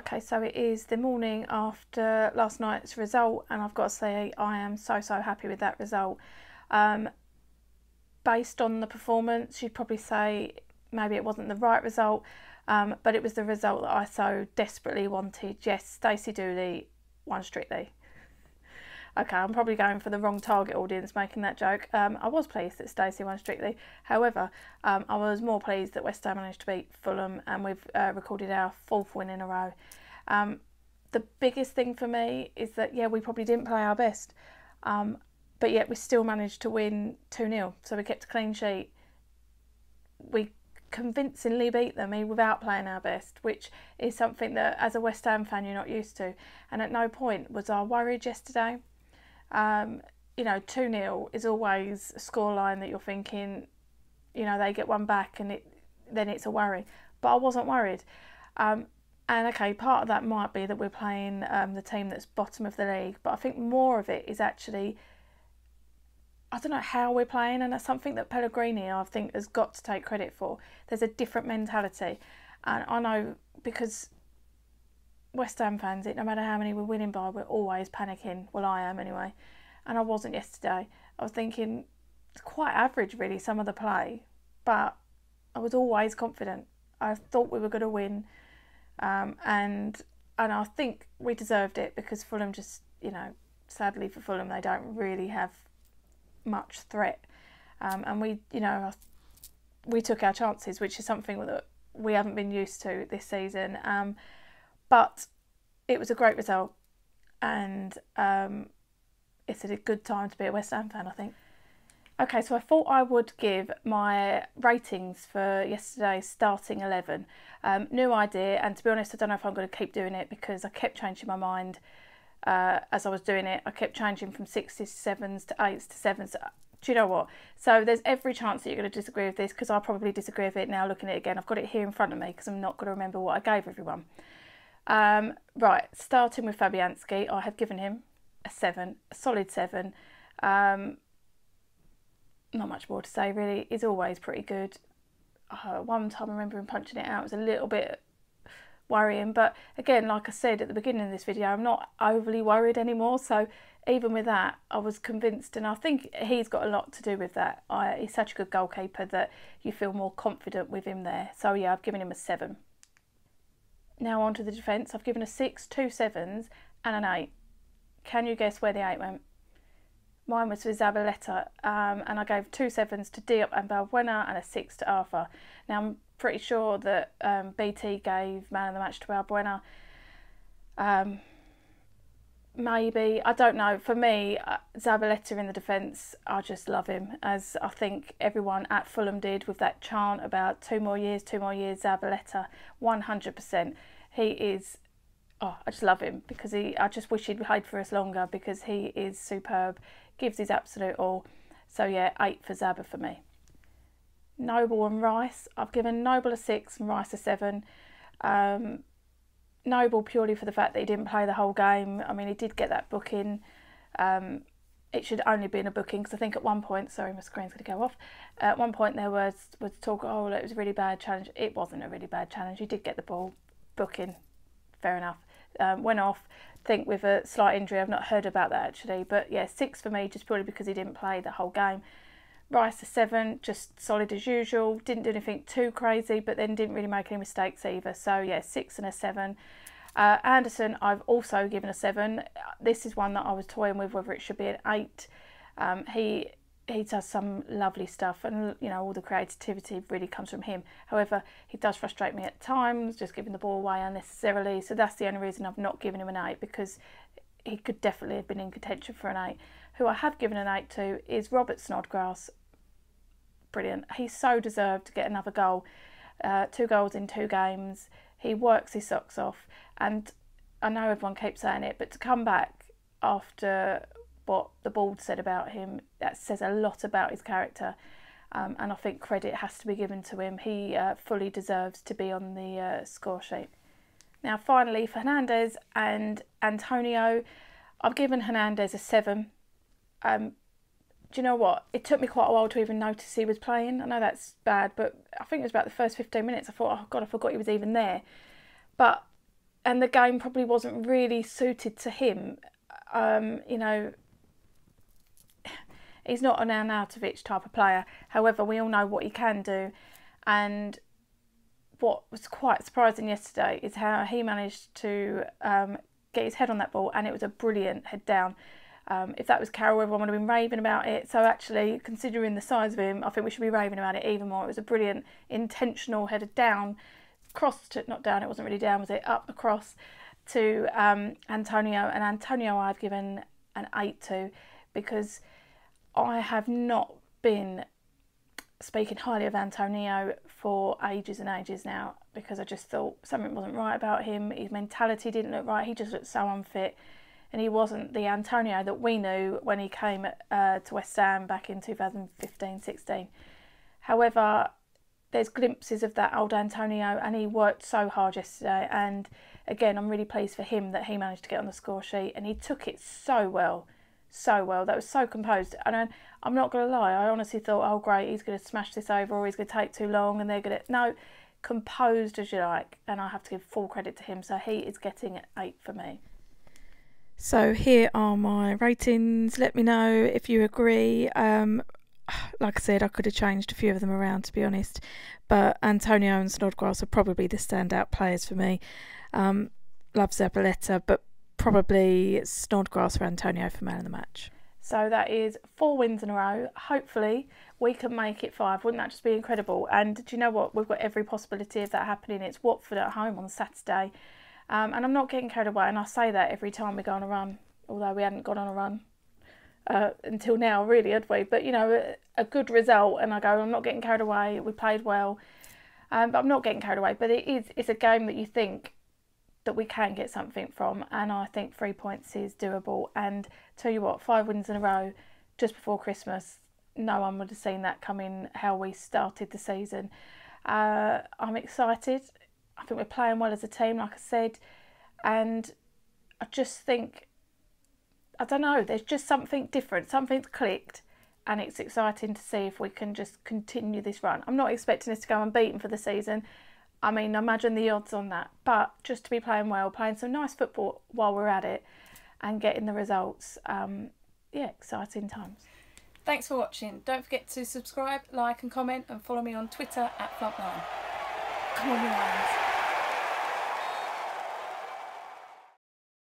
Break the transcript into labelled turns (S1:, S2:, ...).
S1: Okay, so it is the morning after last night's result, and I've got to say I am so happy with that result. Based on the performance, you'd probably say maybe it wasn't the right result, but it was the result that I so desperately wanted. Yes, Stacey Dooley won Strictly. Okay, I'm probably going for the wrong target audience making that joke. I was pleased that Stacey won Strictly. However, I was more pleased that West Ham managed to beat Fulham, and we've recorded our 4th win in a row. The biggest thing for me is that, yeah, we probably didn't play our best, but yet we still managed to win 2-0. So we kept a clean sheet. We convincingly beat them without playing our best, which is something that as a West Ham fan you're not used to. And at no point was I worried yesterday. 2-0 is always a scoreline that you're thinking, they get one back and then it's a worry. But I wasn't worried. And okay, part of that might be that we're playing the team that's bottom of the league, but I think more of it is actually, I don't know how we're playing, and that's something that Pellegrini, I think, has got to take credit for. There's a different mentality. And I know, because West Ham fans, no matter how many we're winning by, we're always panicking. Well, I am anyway. And I wasn't yesterday. I was thinking, it's quite average really, some of the play. But I was always confident. I thought we were going to win. And I think we deserved it, because Fulham just, sadly for Fulham, they don't really have much threat. And we took our chances, which is something that we haven't been used to this season. But it was a great result, and it's a good time to be a West Ham fan, I think. Okay, so I thought I would give my ratings for yesterday's starting 11. New idea, and to be honest, I don't know if I'm going to keep doing it, because I kept changing my mind as I was doing it. I kept changing from 6s to 7s to 8s to 7s. Do you know what? So there's every chance that you're going to disagree with this, because I'll probably disagree with it now looking at it again. I've got it here in front of me because I'm not going to remember what I gave everyone. Right, starting with Fabianski, I have given him a 7, a solid 7. Not much more to say really. He's always pretty good. One time I remember him punching it out. It was a little bit worrying, but again, like I said at the beginning of this video, I'm not overly worried anymore. So even with that, I was convinced, and I think he's got a lot to do with that. He's such a good goalkeeper that you feel more confident with him there. So yeah, I've given him a 7. Now on to the defence. I've given a 6, 2 7s and an 8. Can you guess where the 8 went? Mine was for Zabaleta, and I gave 2 7s to Diop and Balbuena and a 6 to Arthur. Now I'm pretty sure that BT gave man of the match to Balbuena. Maybe, I don't know. For me, Zabaleta in the defence, I just love him, as I think everyone at Fulham did with that chant about 2 more years, Zabaleta. 100%. He is, I just love him, because I just wish he'd played for us longer, because he is superb, gives his absolute all. So yeah, 8 for Zaba for me. Noble and Rice, I've given Noble a 6 and Rice a 7. Noble purely for the fact that he didn't play the whole game. I mean, he did get that booking. It should only be in a booking, because I think at one point, sorry, my screen's going to go off. At one point there was talk, oh, it was a really bad challenge. It wasn't a really bad challenge. He did get the ball, booking, fair enough. Went off, I think with a slight injury. I've not heard about that actually. But yeah, 6 for me, just purely because he didn't play the whole game. Rice a 7, just solid as usual. Didn't do anything too crazy, but then didn't really make any mistakes either. So yeah, 6 and a 7. Anderson, I've also given a 7. This is one that I was toying with whether it should be an 8. He does some lovely stuff, and all the creativity really comes from him. However, he does frustrate me at times, just giving the ball away unnecessarily. So that's the only reason I've not given him an 8, because he could definitely have been in contention for an 8. Who I have given an 8 to is Robert Snodgrass. Brilliant. He so deserved to get another goal. 2 goals in 2 games. He works his socks off, and I know everyone keeps saying it, but to come back after what the board said about him, that says a lot about his character, and I think credit has to be given to him. He fully deserves to be on the score sheet. Now finally, for Hernandez and Antonio, I've given Hernandez a 7. Do you know what? It took me quite a while to even notice he was playing. I know that's bad, but I think it was about the first 15 minutes. I thought, oh God, I forgot he was even there. But and the game probably wasn't really suited to him. You know, he's not an Arnautovic type of player. However, we all know what he can do. And what was quite surprising yesterday is how he managed to get his head on that ball, and it was a brilliant head down. If that was Carroll, everyone would have been raving about it. So actually, considering the size of him, I think we should be raving about it even more. It was a brilliant, intentional header down, crossed, not down, it wasn't really down, was it? Up across to Antonio. And Antonio I've given an 8 to, because I have not been speaking highly of Antonio for ages and ages now, because I just thought something wasn't right about him. His mentality didn't look right. He just looked so unfit, and he wasn't the Antonio that we knew when he came to West Ham back in 2015-16. However, there's glimpses of that old Antonio, and he worked so hard yesterday, and again, I'm really pleased for him that he managed to get on the score sheet, and he took it so well. So well. That was so composed. And I'm not going to lie, I honestly thought, oh great, he's going to smash this over, or he's going to take too long and they're going to... No, composed as you like. And I have to give full credit to him. So he is getting an 8 for me. So here are my ratings. Let me know if you agree. Like I said, I could have changed a few of them around, to be honest. But Antonio and Snodgrass are probably the standout players for me. Love Zabaleta, but probably Snodgrass or Antonio for man of the match. So that is 4 wins in a row. Hopefully we can make it 5. Wouldn't that just be incredible? And do you know what? We've got every possibility of that happening. It's Watford at home on Saturday. And I'm not getting carried away. And I say that every time we go on a run, although we hadn't gone on a run until now, really, had we? But, you know, a good result. And I go, I'm not getting carried away. We played well. But I'm not getting carried away. But it's a game that you think that we can get something from, and I think 3 points is doable. And tell you what, 5 wins in a row just before Christmas, no one would have seen that coming, how we started the season. I'm excited. I think we're playing well as a team, like I said, and I just think, I don't know, there's just something different, something's clicked, and it's exciting to see if we can just continue this run. I'm not expecting us to go unbeaten for the season. I mean, imagine the odds on that. But just to be playing well, playing some nice football while we're at it and getting the results. Yeah, exciting times. Thanks for watching. Don't forget to subscribe, like and comment, and follow me on Twitter @Flumpline. Come on, you Lions.